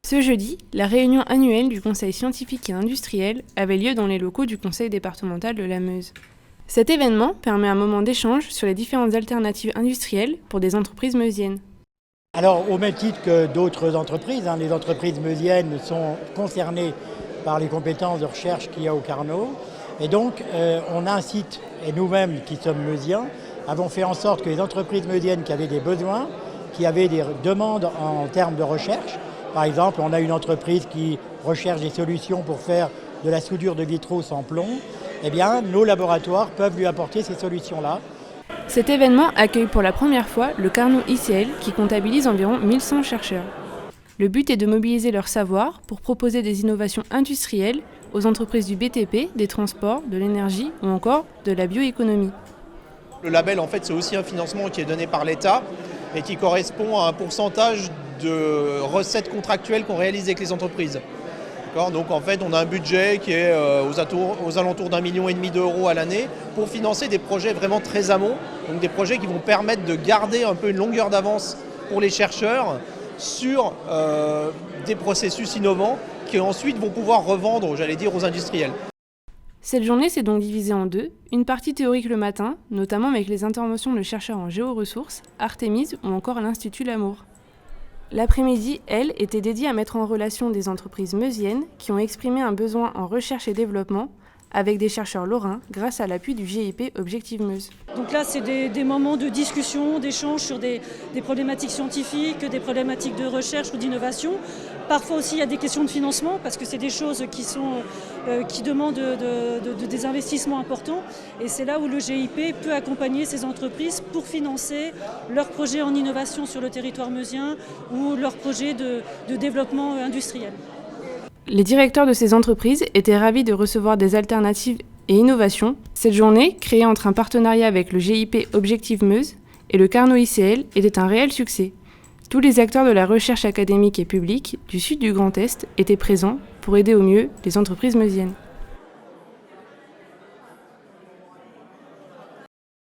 Ce jeudi, la réunion annuelle du Conseil scientifique et industriel avait lieu dans les locaux du Conseil départemental de la Meuse. Cet événement permet un moment d'échange sur les différentes alternatives industrielles pour des entreprises meusiennes. Alors, au même titre que d'autres entreprises, les entreprises meusiennes sont concernées par les compétences de recherche qu'il y a au Carnot. Et donc, on incite, et nous-mêmes qui sommes meusiens, avons fait en sorte que les entreprises meusiennes qui avaient des besoins, qui avaient des demandes en termes de recherche, par exemple, on a une entreprise qui recherche des solutions pour faire de la soudure de vitraux sans plomb, eh bien, nos laboratoires peuvent lui apporter ces solutions-là. Cet événement accueille pour la première fois le Carnot ICL qui comptabilise environ 1100 chercheurs. Le but est de mobiliser leur savoir pour proposer des innovations industrielles aux entreprises du BTP, des transports, de l'énergie ou encore de la bioéconomie. Le label, en fait, c'est aussi un financement qui est donné par l'État et qui correspond à un pourcentage de recettes contractuelles qu'on réalise avec les entreprises. Donc en fait, on a un budget qui est aux alentours d'1,5 million d'euros à l'année pour financer des projets vraiment très amont, donc des projets qui vont permettre de garder un peu une longueur d'avance pour les chercheurs sur des processus innovants qui ensuite vont pouvoir revendre, aux industriels. Cette journée s'est donc divisée en deux, une partie théorique le matin, notamment avec les interventions de chercheurs en géoressources, Artemis ou encore l'Institut Lamour. L'après-midi, elle, était dédiée à mettre en relation des entreprises meusiennes qui ont exprimé un besoin en recherche et développement avec des chercheurs lorrains grâce à l'appui du GIP Objectif Meuse. Donc là, c'est des moments de discussion, d'échange sur des problématiques scientifiques, des problématiques de recherche ou d'innovation. Parfois aussi, il y a des questions de financement parce que c'est des choses qui demandent des investissements importants. Et c'est là où le GIP peut accompagner ces entreprises pour financer leurs projets en innovation sur le territoire meusien ou leurs projets de développement industriel. Les directeurs de ces entreprises étaient ravis de recevoir des alternatives et innovations. Cette journée, créée entre un partenariat avec le GIP Objectif Meuse et le Carnot ICL, était un réel succès. Tous les acteurs de la recherche académique et publique du sud du Grand Est étaient présents pour aider au mieux les entreprises meusiennes.